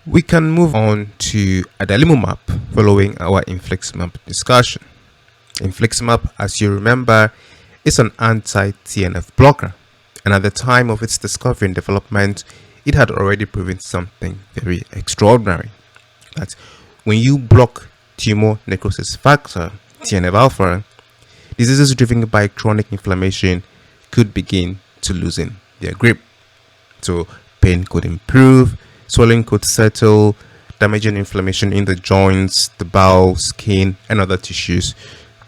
We can move on to Adalimumab following our infliximab discussion. Infliximab, as you remember, is an anti-TNF blocker, and at the time of its discovery and development, it had already proven something very extraordinary. That when you block tumor necrosis factor, TNF alpha, diseases driven by chronic inflammation could begin to loosen their grip. So pain could improve, swelling could settle, damaging inflammation in the joints, the bowel, skin, and other tissues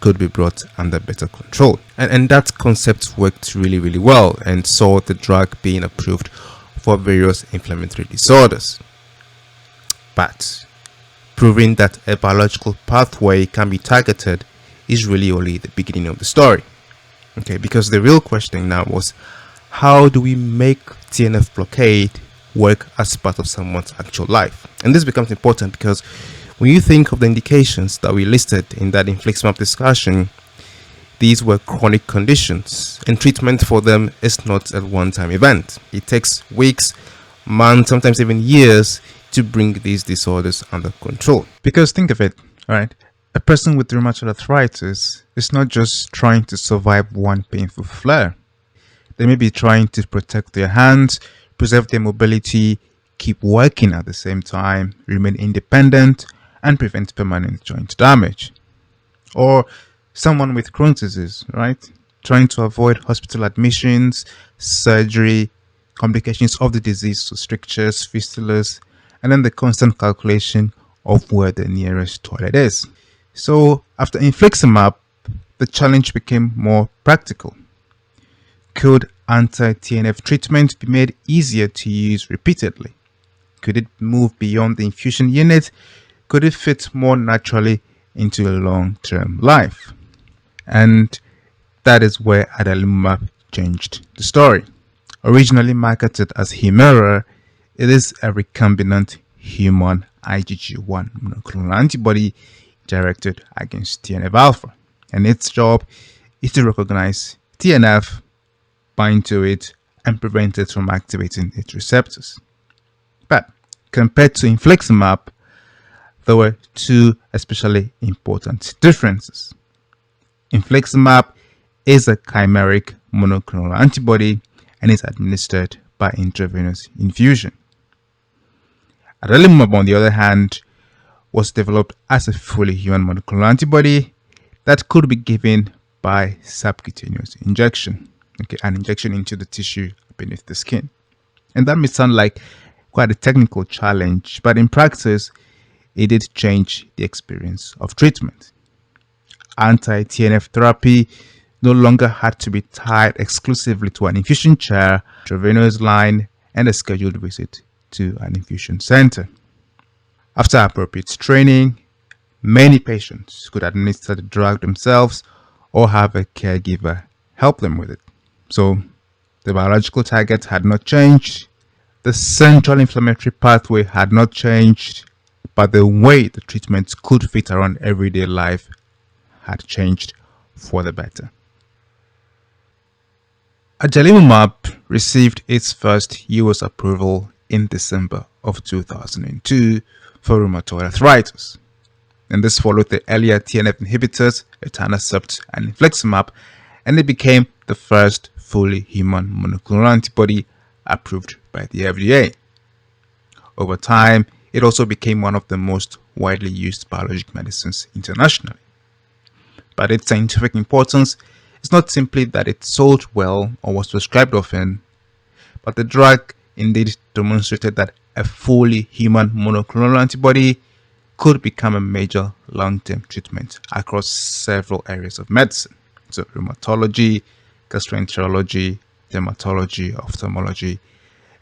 could be brought under better control. And that concept worked really well and saw the drug being approved for various inflammatory disorders. But proving that a biological pathway can be targeted is really only the beginning of the story. Okay, because the real question now was, how do we make TNF blockade work as part of someone's actual life? And this becomes important because when you think of the indications that we listed in that infliximab discussion, these were chronic conditions, and treatment for them is not a one-time event. It takes weeks, months, sometimes even years to bring these disorders under control. Because think of it, right? A person with rheumatoid arthritis is not just trying to survive one painful flare. They may be trying to protect their hands, preserve their mobility, keep working at the same time, remain independent, and prevent permanent joint damage. Or someone with Crohn's disease, right? Trying to avoid hospital admissions, surgery, complications of the disease, so strictures, fistulas, and then the constant calculation of where the nearest toilet is. So after infliximab, the challenge became more practical. Could anti-TNF treatment be made easier to use repeatedly? Could it move beyond the infusion unit? Could it fit more naturally into a long-term life? And that is where Adalimumab changed the story. Originally marketed as Humira, it is a recombinant human IgG1 monoclonal antibody directed against TNF-alpha. And its job is to recognize TNF, bind to it, and prevent it from activating its receptors. But compared to infliximab, there were two especially important differences. Infliximab is a chimeric monoclonal antibody and is administered by intravenous infusion. Adalimumab, on the other hand, was developed as a fully human monoclonal antibody that could be given by subcutaneous injection, an injection into the tissue beneath the skin. And that may sound like quite a technical challenge, but in practice, it did change the experience of treatment. Anti-TNF therapy no longer had to be tied exclusively to an infusion chair, intravenous line, and a scheduled visit to an infusion center. After appropriate training, many patients could administer the drug themselves or have a caregiver help them with it. So the biological target had not changed, the central inflammatory pathway had not changed, but the way the treatment could fit around everyday life had changed for the better. Adalimumab received its first US approval in December of 2002 for rheumatoid arthritis. And this followed the earlier TNF inhibitors, etanercept and infliximab, and it became the first fully human monoclonal antibody approved by the FDA. Over time, it also became one of the most widely used biologic medicines internationally. But its scientific importance is not simply that it sold well or was prescribed often, but the drug indeed demonstrated that a fully human monoclonal antibody could become a major long-term treatment across several areas of medicine. So rheumatology, gastroenterology, dermatology, ophthalmology,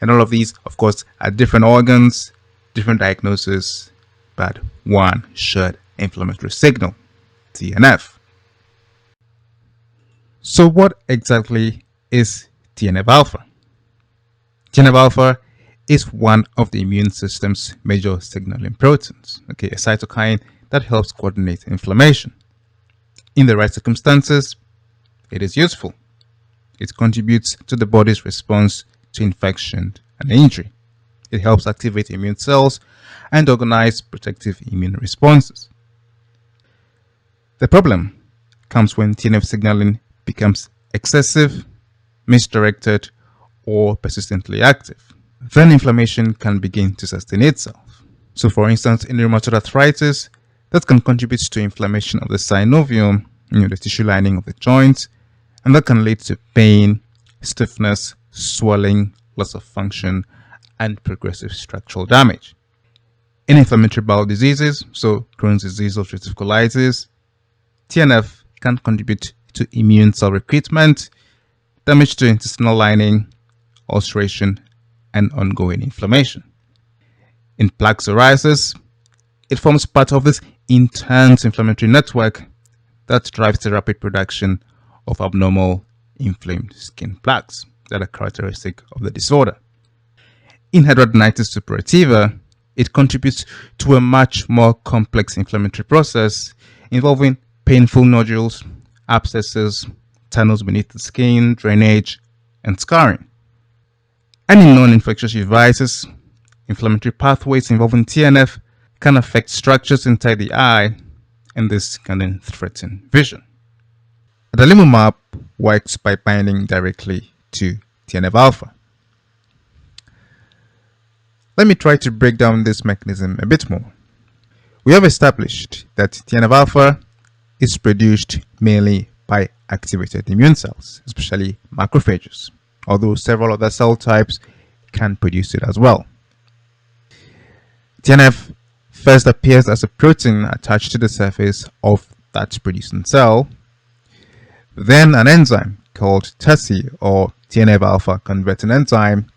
and all of these, of course, are different organs, different diagnoses, but one shared inflammatory signal, TNF. So what exactly is TNF-alpha? TNF-alpha is one of the immune system's major signaling proteins, a cytokine that helps coordinate inflammation. In the right circumstances, it is useful. It contributes to the body's response to infection and injury. It helps activate immune cells and organize protective immune responses. The problem comes when TNF signaling becomes excessive, misdirected, or persistently active. Then inflammation can begin to sustain itself. So for instance, in rheumatoid arthritis, that can contribute to inflammation of the synovium, the tissue lining of the joint, and that can lead to pain, stiffness, swelling, loss of function, and progressive structural damage. In inflammatory bowel diseases, so Crohn's disease or ulcerative colitis, TNF can contribute to immune cell recruitment, damage to intestinal lining, ulceration, and ongoing inflammation. In plaque psoriasis, it forms part of this intense inflammatory network that drives the rapid production of abnormal inflamed skin plaques that are characteristic of the disorder. In hidradenitis suppurativa, it contributes to a much more complex inflammatory process involving painful nodules, abscesses, tunnels beneath the skin, drainage, and scarring. And in non-infectious uveitis, inflammatory pathways involving TNF can affect structures inside the eye, and this can then threaten vision. Adalimumab works by binding directly to TNF-alpha. Let me try to break down this mechanism a bit more. We have established that TNF-alpha is produced mainly by activated immune cells, especially macrophages, although several other cell types can produce it as well. TNF first appears as a protein attached to the surface of that producing cell. Then an enzyme called TACI, or TNF-alpha converting enzyme,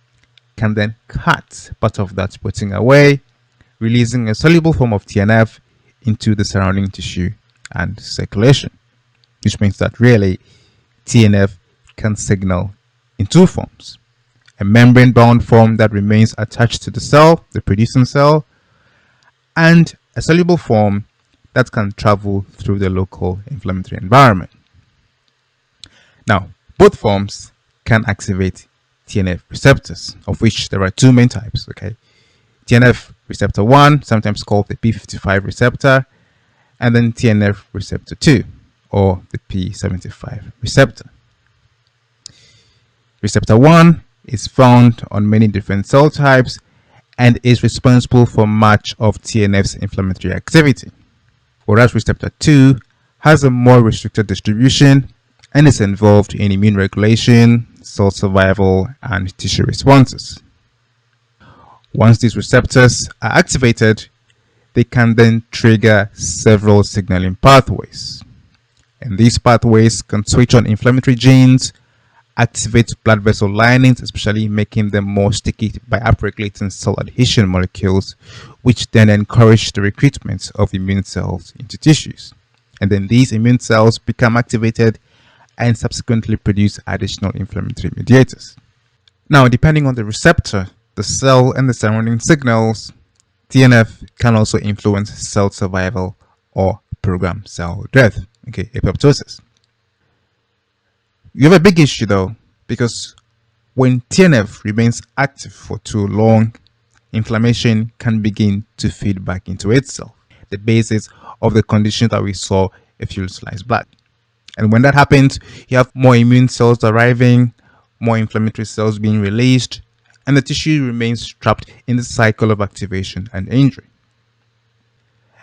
can then cut part of that protein away, releasing a soluble form of TNF into the surrounding tissue and circulation, which means that really TNF can signal in two forms: a membrane-bound form that remains attached to the cell, the producing cell, and a soluble form that can travel through the local inflammatory environment. Now, both forms can activate TNF receptors, of which there are two main types. TNF receptor 1, sometimes called the P55 receptor, and then TNF receptor 2, or the P75 receptor. Receptor 1 is found on many different cell types and is responsible for much of TNF's inflammatory activity, whereas receptor 2 has a more restricted distribution and is involved in immune regulation, cell survival, and tissue responses. Once these receptors are activated, they can then trigger several signaling pathways. And these pathways can switch on inflammatory genes, activate blood vessel linings, especially making them more sticky by upregulating cell adhesion molecules, which then encourage the recruitment of immune cells into tissues. And then these immune cells become activated and subsequently produce additional inflammatory mediators. Now, depending on the receptor, the cell, and the surrounding signals, TNF can also influence cell survival or program cell death, apoptosis. You have a big issue though, because when TNF remains active for too long, inflammation can begin to feed back into itself, the basis of the condition that we saw a few slides back. And when that happens, you have more immune cells arriving, more inflammatory cells being released, and the tissue remains trapped in the cycle of activation and injury.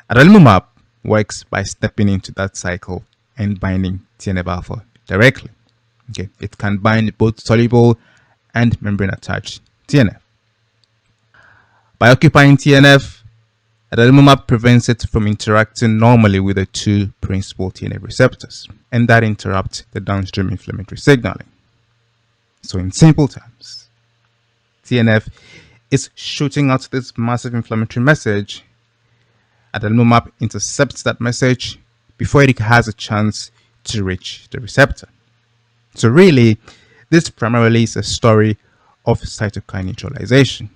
Adalimumab works by stepping into that cycle and binding TNF-alpha directly. It can bind both soluble and membrane-attached TNF. By occupying TNF, adalimumab prevents it from interacting normally with the two principal TNF receptors, and that interrupts the downstream inflammatory signaling. So in simple terms, TNF is shooting out this massive inflammatory message. Adalimumab intercepts that message before it has a chance to reach the receptor. So really, this primarily is a story of cytokine neutralization.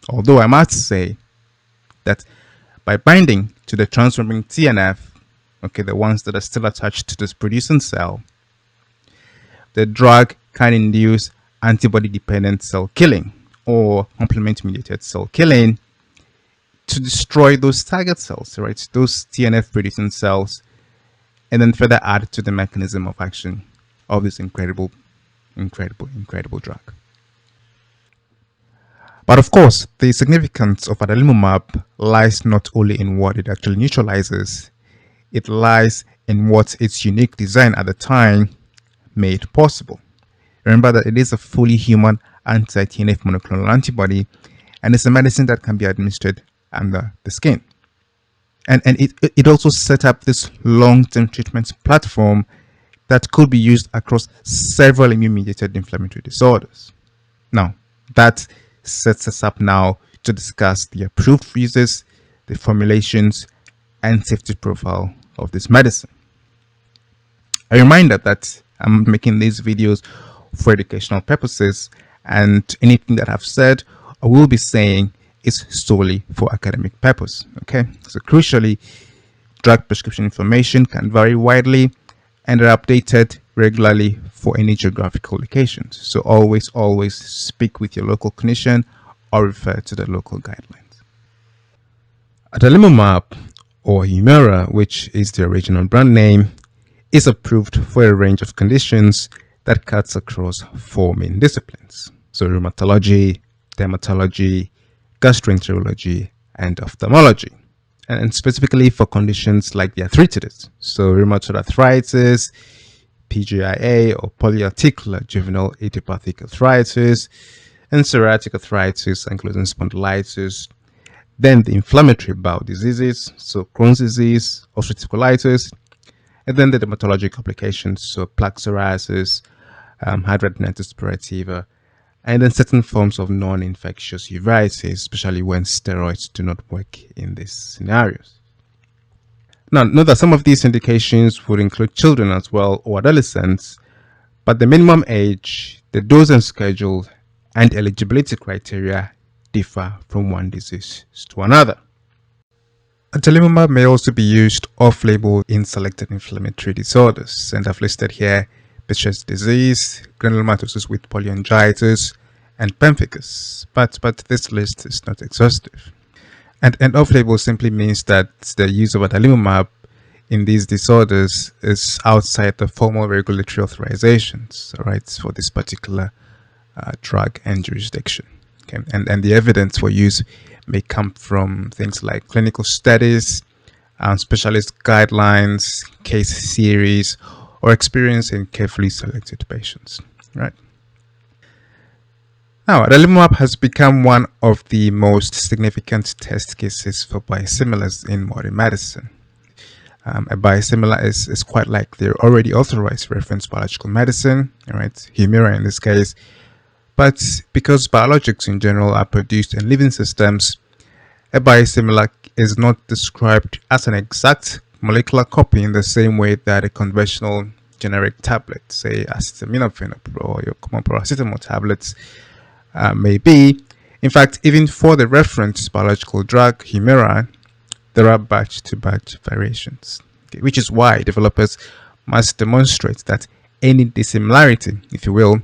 Although I must say that by binding to the transmembrane TNF, the ones that are still attached to this producing cell, the drug can induce antibody-dependent cell killing or complement-mediated cell killing to destroy those target cells, right? Those TNF producing cells, and then further add to the mechanism of action of this incredible drug. But of course, the significance of adalimumab lies not only in what it actually neutralizes, it lies in what its unique design at the time made possible. Remember that it is a fully human anti-TNF monoclonal antibody, and it's a medicine that can be administered under the skin. And it also set up this long-term treatment platform that could be used across several immune-mediated inflammatory disorders. Now, that sets us up now to discuss the approved uses, the formulations, and safety profile of this medicine. A reminder that I'm making these videos for educational purposes, and anything that I've said or will be saying is solely for academic purpose. Okay, so crucially, drug prescription information can vary widely and are updated regularly for any geographical locations. So always speak with your local clinician or refer to the local guidelines. Adalimumab, or Humira, which is the original brand name, is approved for a range of conditions that cuts across 4 main disciplines. So rheumatology, dermatology, gastroenterology, and ophthalmology. And specifically for conditions like the arthritis, so rheumatoid arthritis, PJIA or polyarticular juvenile idiopathic arthritis, and psoriatic arthritis, ankylosing spondylitis. Then the inflammatory bowel diseases, so Crohn's disease, ulcerative colitis, and then the dermatologic complications, so plaque psoriasis, hidradenitis suppurativa, and then certain forms of non-infectious uveitis, especially when steroids do not work in these scenarios. Now, note that some of these indications would include children as well, or adolescents, but the minimum age, the dose and schedule, and eligibility criteria differ from one disease to another. Adalimumab may also be used off-label in selected inflammatory disorders, and I've listed here Behçet's disease, granulomatosis with polyangiitis, and pemphigus, but this list is not exhaustive. And off-label simply means that the use of adalimumab in these disorders is outside the formal regulatory authorizations, right, for this particular drug and jurisdiction. Okay, and the evidence for use may come from things like clinical studies, specialist guidelines, case series, or experience in carefully selected patients, right? Now, adalimumab has become one of the most significant test cases for biosimilars in modern medicine. A biosimilar is quite like their already authorized reference biological medicine, right? Humira in this case. But because biologics in general are produced in living systems, a biosimilar is not described as an exact molecular copy in the same way that a conventional generic tablet, say acetaminophen or your common paracetamol tablets, may be. In fact, even for the reference biological drug Humira, there are batch-to-batch variations, okay, which is why developers must demonstrate that any dissimilarity, if you will,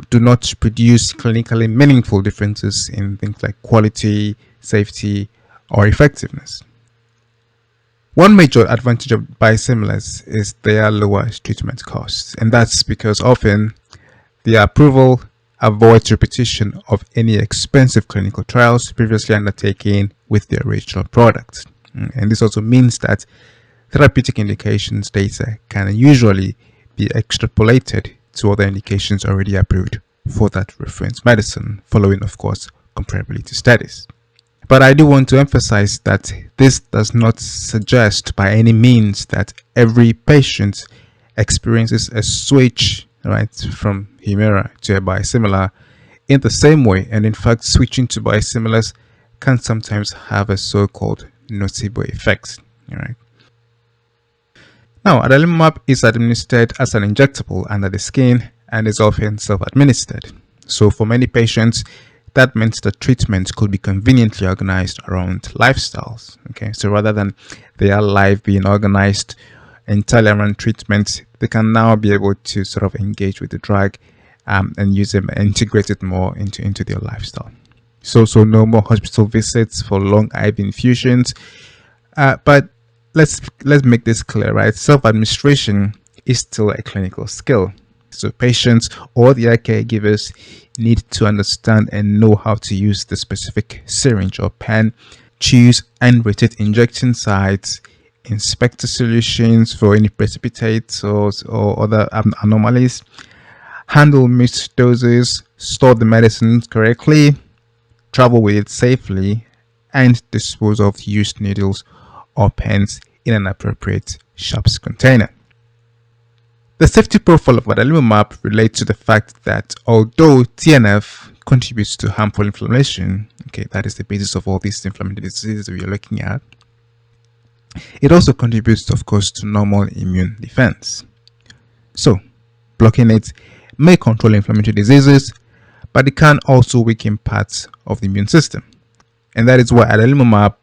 do not produce clinically meaningful differences in things like quality, safety, or effectiveness. One major advantage of biosimilars is their lower treatment costs, and that's because often the approval avoids repetition of any expensive clinical trials previously undertaken with the original product. And this also means that therapeutic indications data can usually be extrapolated to other indications already approved for that reference medicine, following, of course, comparability studies. But I do want to emphasize that this does not suggest by any means that every patient experiences a switch, right, from Humira to a biosimilar in the same way, and in fact switching to biosimilars can sometimes have a so-called nocebo effect. Right? Now, adalimumab is administered as an injectable under the skin and is often self-administered. So for many patients, that means the treatment could be conveniently organized around lifestyles. Okay, so rather than their life being organized entirely around treatment, they can now be able to sort of engage with the drug and use them, integrate it more into their lifestyle. So no more hospital visits for long IV infusions. But let's make this clear, right? Self-administration is still a clinical skill. So patients or their caregivers need to understand and know how to use the specific syringe or pen, choose and rotate injection sites, inspect the solutions for any precipitates or other anomalies, handle missed doses, store the medicines correctly, travel with it safely, and dispose of used needles or pens in an appropriate sharps container. The safety profile of adalimumab relates to the fact that although TNF contributes to harmful inflammation, okay, that is the basis of all these inflammatory diseases we are looking at, it also contributes, of course, to normal immune defense. So, blocking it may control inflammatory diseases, but it can also weaken parts of the immune system. And that is why adalimumab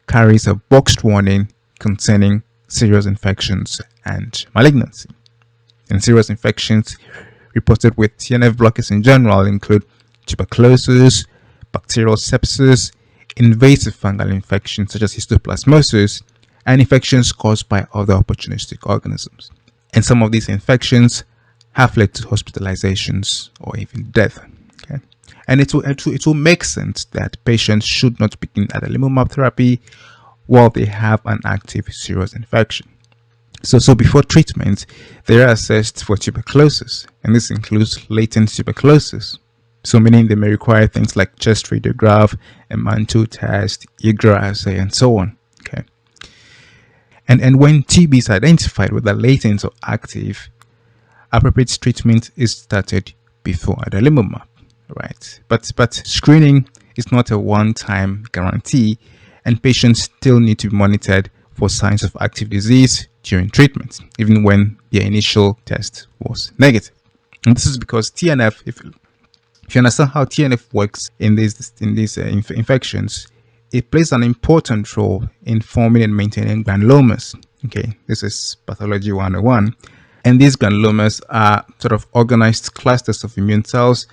carries a boxed warning concerning serious infections and malignancy. And serious infections reported with TNF blockers in general include tuberculosis, bacterial sepsis, invasive fungal infections such as histoplasmosis, and infections caused by other opportunistic organisms. And some of these infections have led to hospitalizations or even death. Okay? And it will make sense that patients should not begin adalimumab therapy while they have an active serious infection. So before treatment, they are assessed for tuberculosis, and this includes latent tuberculosis. So meaning they may require things like chest radiograph, a mantle test, IGRA assay, and so on. Okay. And when TB is identified whether latent or active, appropriate treatment is started before adalimumab, right? But screening is not a one-time guarantee, and patients still need to be monitored for signs of active disease during treatment, even when their initial test was negative. And this is because TNF, if you understand how TNF works in these infections, it plays an important role in forming and maintaining granulomas. Okay, this is pathology 101. And these granulomas are sort of organized clusters of immune cells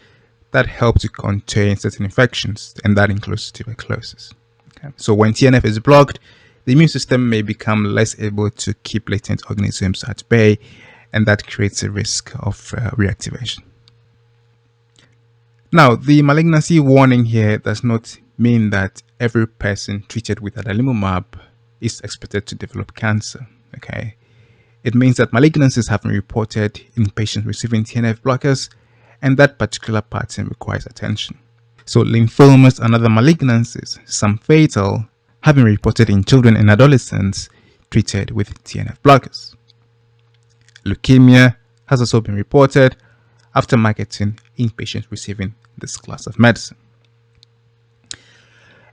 that help to contain certain infections, and that includes tuberculosis. Okay. So when TNF is blocked, the immune system may become less able to keep latent organisms at bay, and that creates a risk of reactivation. Now, the malignancy warning here does not mean that every person treated with adalimumab is expected to develop cancer. Okay, it means that malignancies have been reported in patients receiving TNF blockers, and that particular pattern requires attention. So lymphomas and other malignancies, some fatal, have been reported in children and adolescents treated with TNF blockers. Leukemia has also been reported after marketing in patients receiving this class of medicine.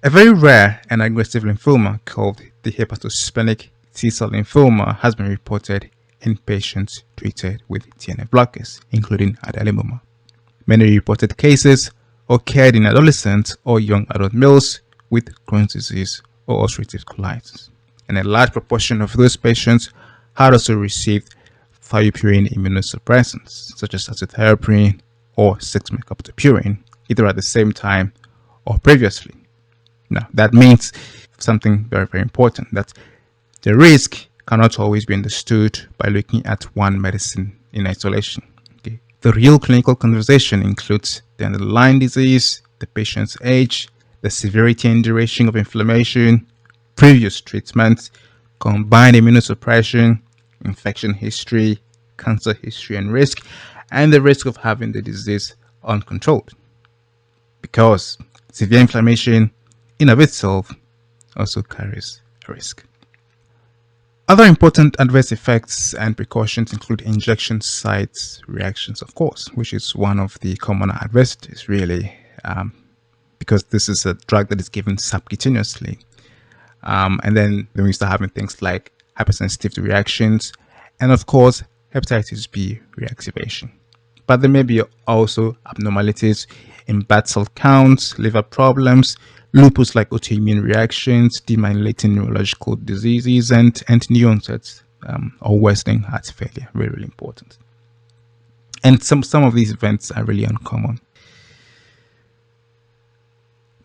A very rare and aggressive lymphoma called the hepatosplenic T-cell lymphoma has been reported in patients treated with TNF blockers, including adalimumab. Many reported cases occurred in adolescents or young adult males with Crohn's disease or ulcerative colitis. And a large proportion of those patients had also received thiopurine immunosuppressants, such as azathioprine or 6-mecoptopurine, either at the same time or previously. Now, that means something very, very important, that the risk cannot always be understood by looking at one medicine in isolation. Okay? The real clinical conversation includes the underlying disease, the patient's age, the severity and duration of inflammation, previous treatment, combined immunosuppression, infection history, cancer history and risk, and the risk of having the disease uncontrolled. Because severe inflammation in of itself also carries a risk. Other important adverse effects and precautions include injection site reactions, of course, which is one of the common adversities, really, because this is a drug that is given subcutaneously. And then we start having things like hypersensitivity reactions and, of course, hepatitis B reactivation. But there may be also abnormalities in bad cell counts, liver problems, lupus like autoimmune reactions, demyelinating neurological diseases, and new onset or worsening heart failure. Really, really important. And some of these events are really uncommon.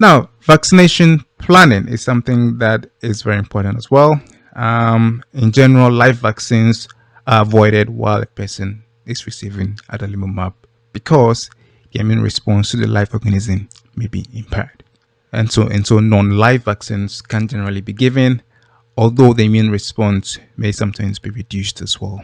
Now, vaccination planning is something that is very important as well. In general, live vaccines are avoided while a person is receiving adalimumab because the immune response to the live organism may be impaired. And so non-live vaccines can generally be given, although the immune response may sometimes be reduced as well.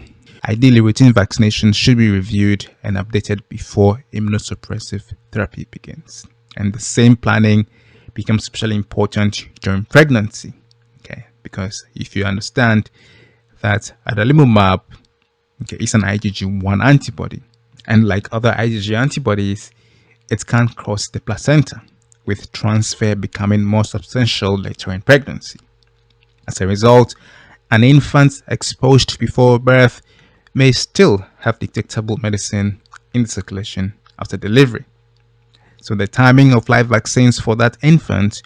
Ideally, routine vaccinations should be reviewed and updated before immunosuppressive therapy begins. And the same planning becomes especially important during pregnancy, okay? Because if you understand that adalimumab, okay, is an IgG1 antibody, and like other IgG antibodies, it can cross the placenta, with transfer becoming more substantial later in pregnancy. As a result, an infant exposed before birth may still have detectable medicine in the circulation after delivery. So the timing of live vaccines for that infant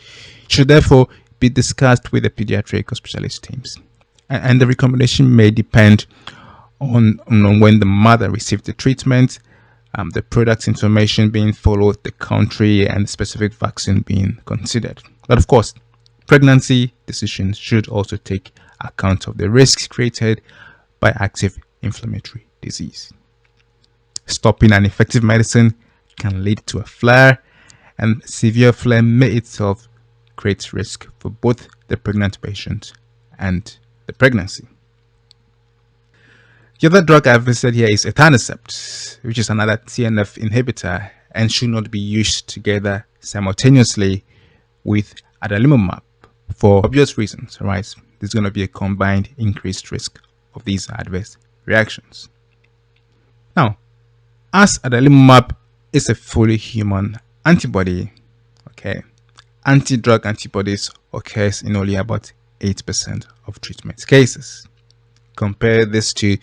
should therefore be discussed with the pediatric or specialist teams. And the recommendation may depend on when the mother received the treatment, the product information being followed, the country, and the specific vaccine being considered. But of course, pregnancy decisions should also take account of the risks created by active inflammatory disease. Stopping an effective medicine can lead to a flare, and severe flare may itself create risk for both the pregnant patient and the pregnancy. The other drug I've listed here is etanercept, which is another TNF inhibitor and should not be used together simultaneously with adalimumab for obvious reasons, right? There's going to be a combined increased risk of these adverse reactions. Now, as adalimumab is a fully human antibody, okay, anti-drug antibodies occurs in only about 8% of treatment cases. Compare this to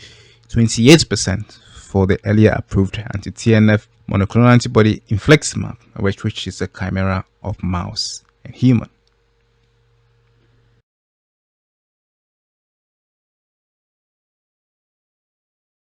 28% for the earlier approved anti-TNF monoclonal antibody infliximab, which is a chimera of mouse and human.